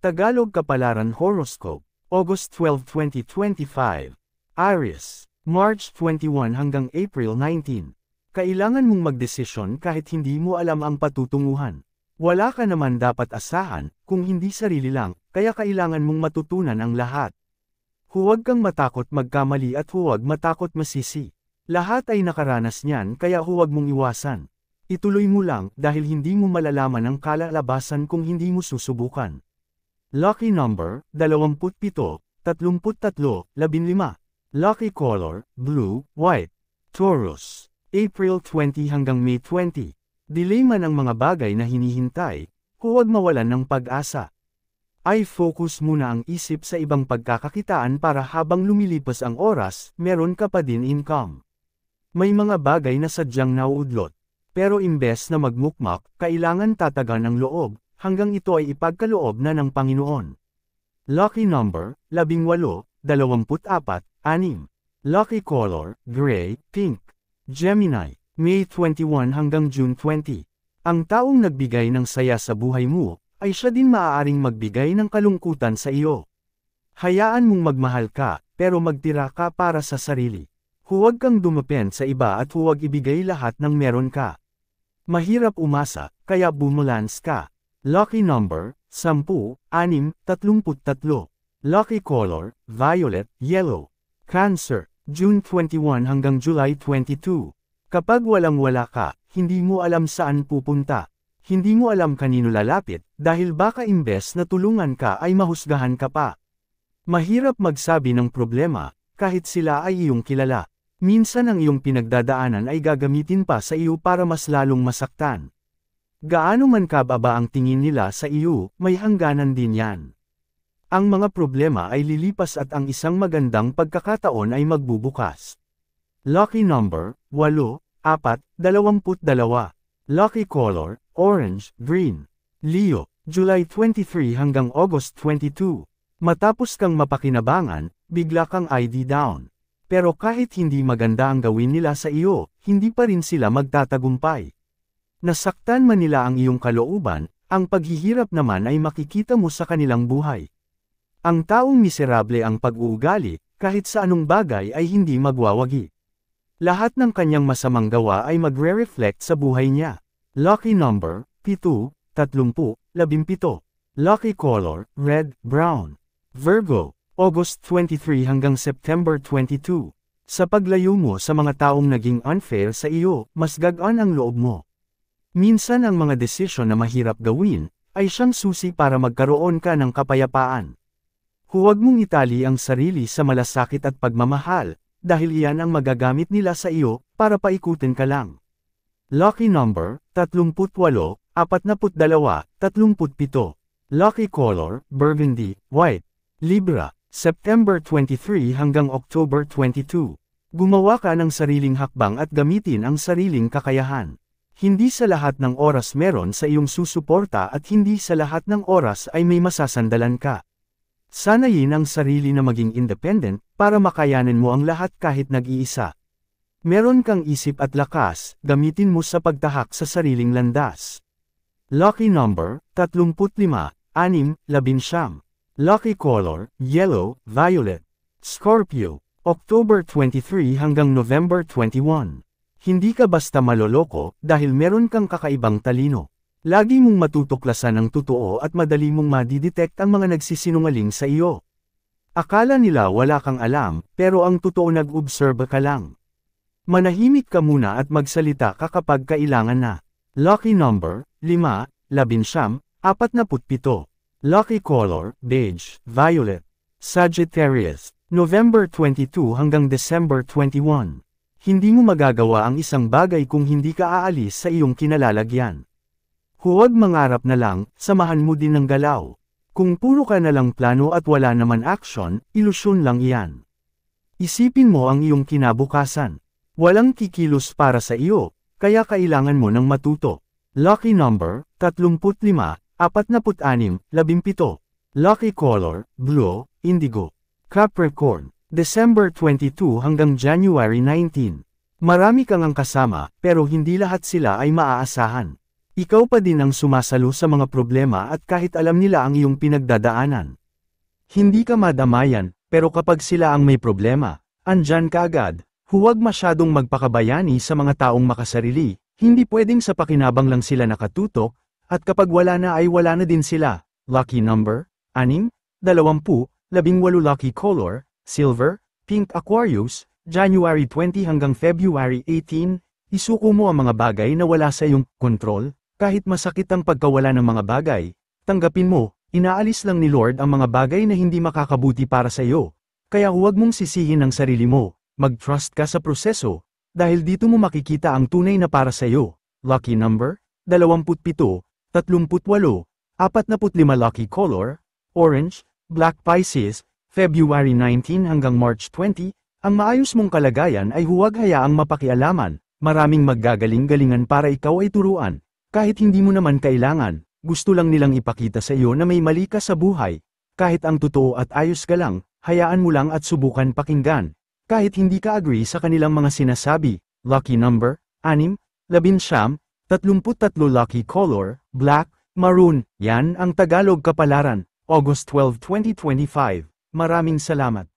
Tagalog Kapalaran Horoscope, August 12, 2025. Aries, March 21 hanggang April 19. Kailangan mong magdesisyon kahit hindi mo alam ang patutunguhan. Wala ka naman dapat asahan, kung hindi sarili lang, kaya kailangan mong matutunan ang lahat. Huwag kang matakot magkamali at huwag matakot masisi. Lahat ay nakaranas niyan kaya huwag mong iwasan. Ituloy mo lang dahil hindi mo malalaman ang kalalabasan kung hindi mo susubukan. Lucky number, 27, 33, 15. Lucky color, blue, white. Taurus, April 20 hanggang May 20. Delay man ang mga bagay na hinihintay, huwag mawalan ng pag-asa. Ay focus muna ang isip sa ibang pagkakakitaan para habang lumilipas ang oras, meron ka pa din income. May mga bagay na sadyang nauudlot. Pero imbes na magmukmak, kailangan tatagan ang loob, hanggang ito ay ipagkaloob na ng Panginoon. Lucky number, 18, 24, 6. Lucky color, gray, pink. Gemini, May 21 hanggang June 20. Ang taong nagbigay ng saya sa buhay mo, ay siya din maaaring magbigay ng kalungkutan sa iyo. Hayaan mong magmahal ka, pero magtira ka para sa sarili. Huwag kang dumepend sa iba at huwag ibigay lahat ng meron ka. Mahirap umasa, kaya bumulans ka. Lucky number, 10, 6, 33. Lucky color, violet, yellow. Cancer, June 21 hanggang July 22. Kapag walang-wala ka, hindi mo alam saan pupunta. Hindi mo alam kanino lalapit, dahil baka imbes na tulungan ka ay mahusgahan ka pa. Mahirap magsabi ng problema, kahit sila ay iyong kilala. Minsan ang iyong pinagdadaanan ay gagamitin pa sa iyo para mas lalong masaktan. Gaano man kababa ang tingin nila sa iyo, may hangganan din yan. Ang mga problema ay lilipas at ang isang magandang pagkakataon ay magbubukas. Lucky number, 8, 4, 22. Lucky color, orange, green. Leo, July 23 hanggang August 22. Matapos kang mapakinabangan, bigla kang ID down. Pero kahit hindi maganda ang gawin nila sa iyo, hindi pa rin sila magtatagumpay. Nasaktan man nila ang iyong kalooban, ang paghihirap naman ay makikita mo sa kanilang buhay. Ang taong miserable ang pag-uugali, kahit sa anong bagay ay hindi magwawagi. Lahat ng kanyang masamang gawa ay magre-reflect sa buhay niya. Lucky number, 7, 30, 17. Lucky color, red, brown. Virgo, August 23 hanggang September 22. Sa paglayo mo sa mga taong naging unfair sa iyo, mas gagaan ang loob mo. Minsan ang mga desisyon na mahirap gawin, ay siyang susi para magkaroon ka ng kapayapaan. Huwag mong itali ang sarili sa malasakit at pagmamahal, dahil iyan ang magagamit nila sa iyo, para paikutin ka lang. Lucky number, 38, 42, 37. Lucky color, burgundy, white. Libra, September 23 hanggang October 22. Gumawa ka ng sariling hakbang at gamitin ang sariling kakayahan. Hindi sa lahat ng oras meron sa iyong susuporta at hindi sa lahat ng oras ay may masasandalan ka. Sanayin ang sarili na maging independent, para makayanin mo ang lahat kahit nag-iisa. Meron kang isip at lakas, gamitin mo sa pagtahak sa sariling landas. Lucky number, 35, 6, 11. Lucky color, yellow, violet. Scorpio, October 23 hanggang November 21. Hindi ka basta maloloko, dahil meron kang kakaibang talino. Lagi mong matutuklasan ang totoo at madali mong madidetect ang mga nagsisinungaling sa iyo. Akala nila wala kang alam, pero ang totoo nag-observe ka lang. Manahimik ka muna at magsalita ka kapag kailangan na. Lucky number, 5, 11, 47. Lucky color, beige, violet. Sagittarius, November 22 hanggang December 21. Hindi mo magagawa ang isang bagay kung hindi ka aalis sa iyong kinalalagyan. Huwag mangarap na lang, samahan mo din ng galaw. Kung puro ka na lang plano at wala naman action, ilusyon lang iyan. Isipin mo ang iyong kinabukasan. Walang kikilos para sa iyo, kaya kailangan mo ng matuto. Lucky number, 35, 46, 17. Lucky color, blue, indigo. Capricorn, December 22 hanggang January 19. Marami kang ang kasama, pero hindi lahat sila ay maaasahan. Ikaw pa din ang sumasalo sa mga problema at kahit alam nila ang iyong pinagdadaanan. Hindi ka madamayan, pero kapag sila ang may problema, andyan ka agad. Huwag masyadong magpakabayani sa mga taong makasarili, hindi pwedeng sa pakinabang lang sila nakatutok, at kapag wala na ay wala na din sila. Lucky number, 6, 20, 18 lucky color, silver, pink Aquarius, January 20 hanggang February 18, isuko mo ang mga bagay na wala sa iyong kontrol, kahit masakit ang pagkawala ng mga bagay, tanggapin mo. Inaalis lang ni Lord ang mga bagay na hindi makakabuti para sa iyo. Kaya huwag mong sisihin ang sarili mo, mag-trust ka sa proseso, dahil dito mo makikita ang tunay na para sa iyo. Lucky number, 27, 38, 45 lucky color, orange, black Pisces, February 19 hanggang March 20, ang maayos mong kalagayan ay huwag hayaang mapakialaman, maraming maggagaling-galingan para ikaw ay turuan, kahit hindi mo naman kailangan. Gusto lang nilang ipakita sa iyo na may mali ka sa buhay. Kahit ang totoo at ayos ka lang, hayaan mo lang at subukan pakinggan. Kahit hindi ka agree sa kanilang mga sinasabi. Lucky number, 6, 11, 33 lucky color, black, maroon. Yan ang Tagalog Kapalaran, August 12, 2025. Maraming salamat.